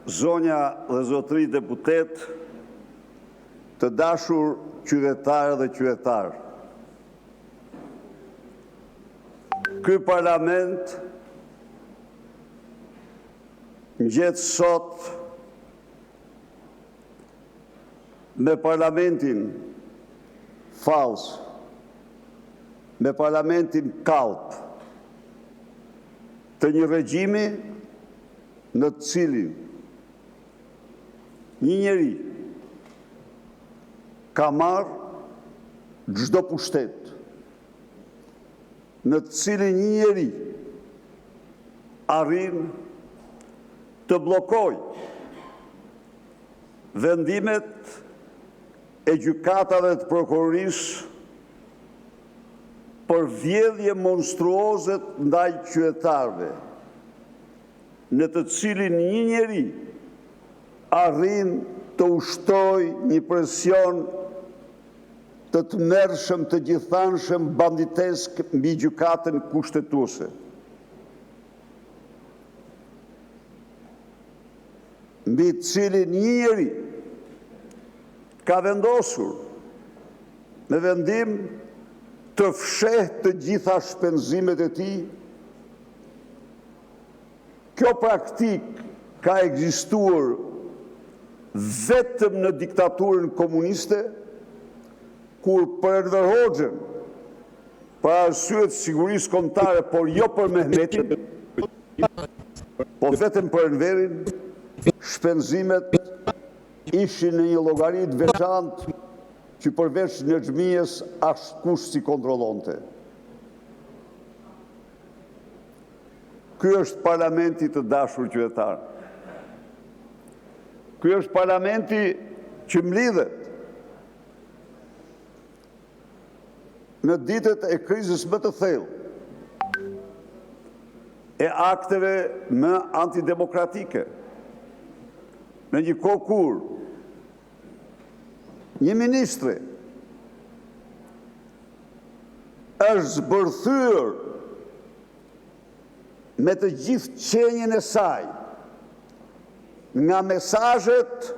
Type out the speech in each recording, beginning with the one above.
zonja dhe zotëri deputet, të dashur qytetarë dhe qytetarë. Ky parlament ngjet sot me parlamentin fals, me parlamentin kalp, të një regjimi në të cilin një njeri ka marrë çdo pushtet, në të cilin një njeri arrin të bllokoj vendimet e gjykatave të prokurorisë për vjedhje monstruoze ndaj qytetarëve, në të cilin një njeri arrin të ushtoj një presion të tmerrshëm, të gjithanshëm, banditesk mbi gjykatën kushtetuese. Mbi të cilin një njeri ka vendosur me vendim të fshehtë të gjitha shpenzimet e tij. Kjo praktik ka ekzistuar vetëm në diktaturën komuniste, kur për Enver Hoxhën, për arsye të sigurisë kombëtare, por jo për Mehmetin, po vetëm për Enverin, shpenzimet ishin në një llogari të veçantë që përveç në xhmijës askush si kontrollonte. Ky është parlamenti të dashur qytetar. Ky është parlamenti që mlidhet në ditët e krizës më të thellë, e akteve më antidemokratike, në një kohë kur një ministre është zbërthyer me të gjithë qenjen e saj nga mesazhet,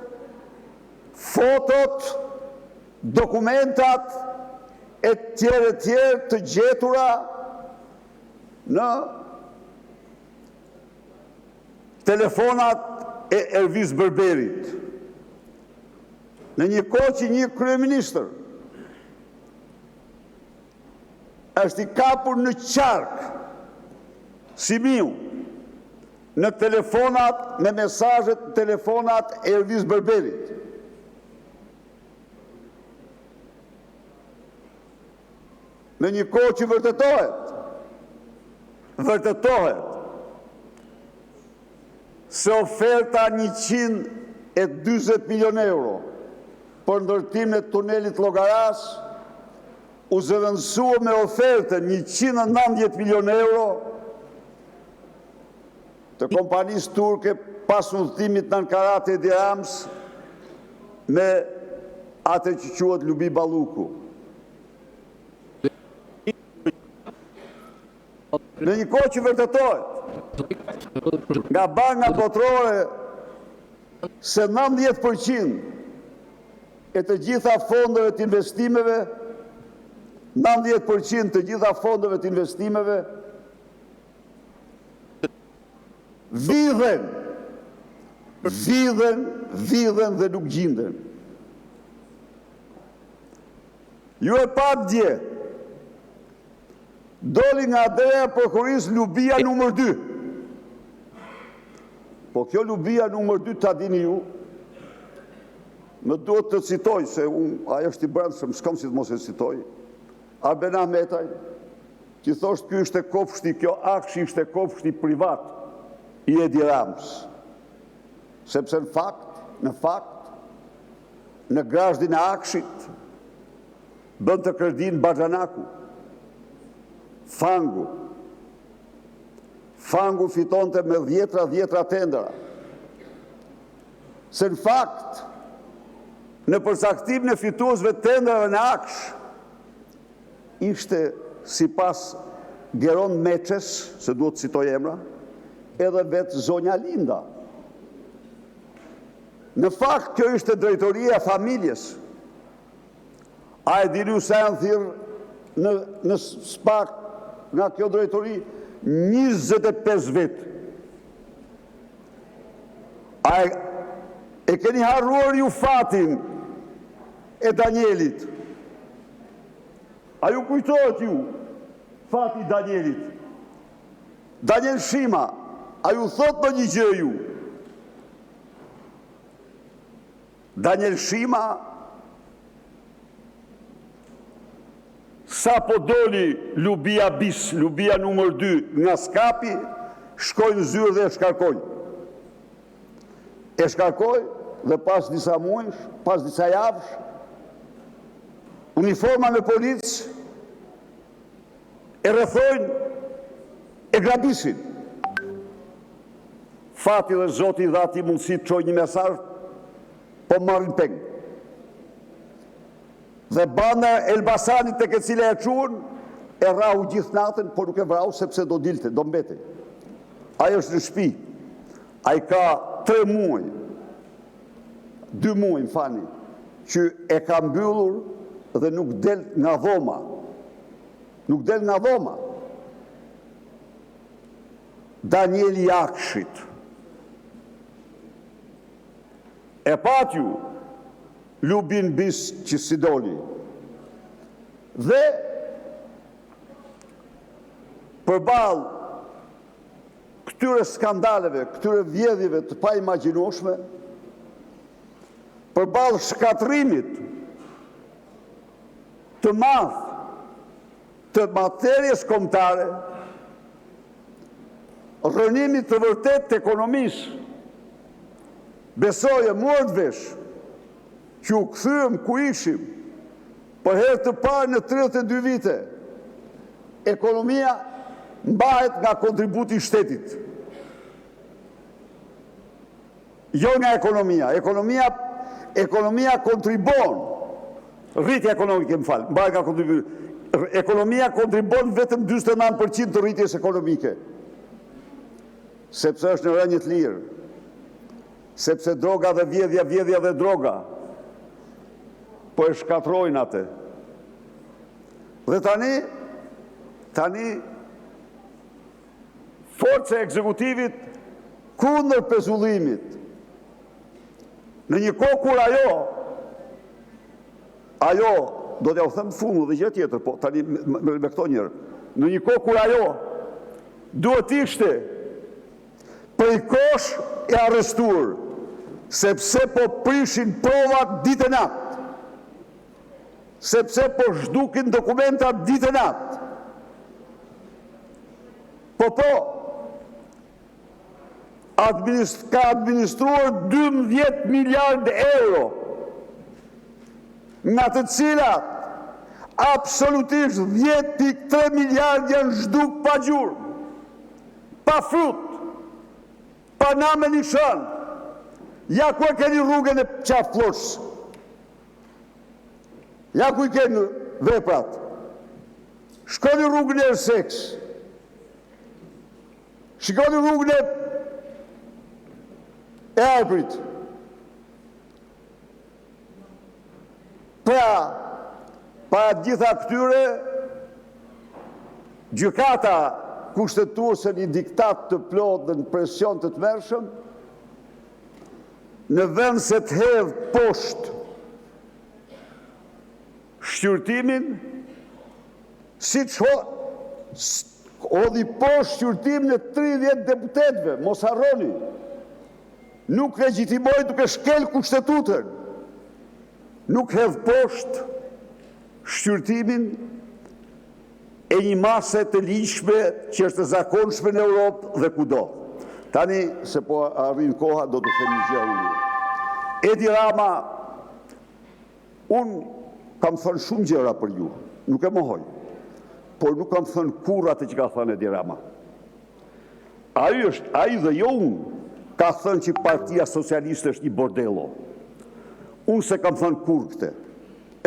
fotot, dokumentat e tjerë të gjetura në telefonat e Erviz Berberit. Në një kohë që një kryeministër është i kapur në qark, si miu, në telefonat, me mesazhet telefonat e Erviz Berberit. Në një kohë që vërtetohet se oferta 140 milion euro për ndërtimin e tunelit Llogaras u zëvendësua me ofertën 190 milion euro të kompanisë turke pas udhëtimit në Ankara të Edi Rams me atë që quhet Lubi Balluku. Në një kohë që vërtetohet nga banka botërore se 90% e të gjitha fondeve të investimeve, 90% të gjitha fondeve të investimeve vidhen dhe nuk gjinden. Ju e pat dje, doli nga dreja prokurorisë Lubia numër 2. Po kjo Lubia numër 2, ta dini ju, më duhet të citoj, se ajo është i brendshëm, s'kam si të mos e citoj, Arben Ahmetaj, që thoshtë kjo ishte kopshti, kjo akshi ishte kopshti privat i Edi Rams. Sepse në fakt, në grazhdin e akshit, bën të kredin Baxhanaku, Fangu fitonte me 10 tendera. Se në fakt, në përcaktim në fituesve tenderave në aksh, ishte sipas Geron Meçes, se duhet citoj emra, edhe vetë zonja Linda. Në fakt, kjo ishte drejtoria e familjes. A e dini se janë thirrë në SPAK nga kjo drejtori 25 vjet. A e keni harruar ju fatin e Danielit? A ju kujtohet ju fati Danielit? Daniel Shima, a ju thot në një gjë ju? Daniel Shima, sa po doli Lubia bis, Lubia numër 2 nga skapi, shkoj në zyrë dhe e shkarkoj. E shkarkoj dhe pas disa muajsh, pas disa javësh, uniforma me policë e rrethojnë, e grabisin. Fati dhe Zoti dha ati mundësi të çojë një mesazh, po marrin peng. Dhe banda Elbasanit tek e cila e çuan, e rrahu gjithë natën, por nuk e vrau sepse do dilte, do mbete. Ai është në shtëpi. Ai ka 3 muaj, 2 muaj, më fani, që e ka mbyllur dhe nuk del nga dhoma. Nuk del nga dhoma. Daniel Jakshit. E pat ju Lubin bis që si doli. Dhe përballë këtyre skandaleve, këtyre vjedhjeve të pa imagjinueshme, përballë shkatrimit të madh të materjes kombëtare, rënimit të vërtet të ekonomisë, besoje muart vesh që u kthyem ku ishim për herë të parë në 32 vite. Ekonomia mbahet nga kontributi i shtetit. Jo nga ekonomia. Ekonomia kontribon. Rritja ekonomike, më fal, mbahet nga kontributi. Ekonomia kontribon vetëm 49% të rritjes ekonomike. Sepse është në rënje të lirë. Sepse droga dhe vjedhja dhe droga po e shkatrojnë atë. Dhe tani forca e ekzekutivit kundër pezullimit. Në një kohë kur ajo do t'ja u them fundu dhe gjë tjetër, po tani me këto njërë. Në një kohë kur ajo duhet ishte prej kosh e arrestuar, sepse po prishin provat ditë e natë, sepse po zhdukin dokumentat ditë e natë. Ka administruar 12 miliard euro, nga të cilat absolutisht 10.3 miliard janë zhduk pa gjurë, pa frut, pa namë një shanë. Ja ku e keni rrugën e qafë floshës. Ja ku i keni veprat. Shkoni rrugën e Erseks. Shkoni rrugën e Arbrit. Pra gjitha këtyre, gjykata kushtetuese një diktat të plot dhe në presion të tmerrshëm, në vend se të hedh poshtë shqyrtimin, si që hodhi poshtë shqyrtimin e 30 deputetëve, mos harroni, nuk legjitimoi duke shkel kushtetutën, nuk hedh poshtë shqyrtimin e një mase të ligjshme që është e zakonshme në Europë dhe kudo. Tani, se po arrin koha, do të them një gjë unë. Edi Rama, unë kam thënë shumë gjëra për ju, nuk e mohoj, por nuk kam thënë kurrë atë që ka thënë Edi Rama. Ai dhe jo unë, ka thënë që Partia Socialiste është një bordello. Unë se kam thënë kurrë këte,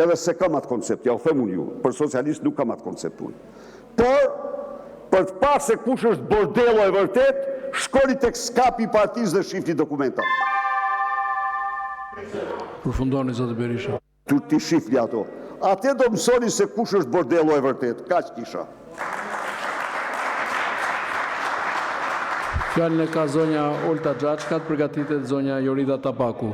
edhe se kam atë koncept, ja u them unë ju, për socialist nuk kam atë koncept unë. Por, për të parë se kush është bordello e vërtet, shkoni tek skapi i partisë dhe shifni dokumentat. Përfundoni, zotë Berisha. Ti shifni ato. Atë do mësoni se kush është bordello e vërtet. Kaq kisha. Fjalën e ka zonja Olta Xhaçka, përgatitet zonja Jorida Tapaku.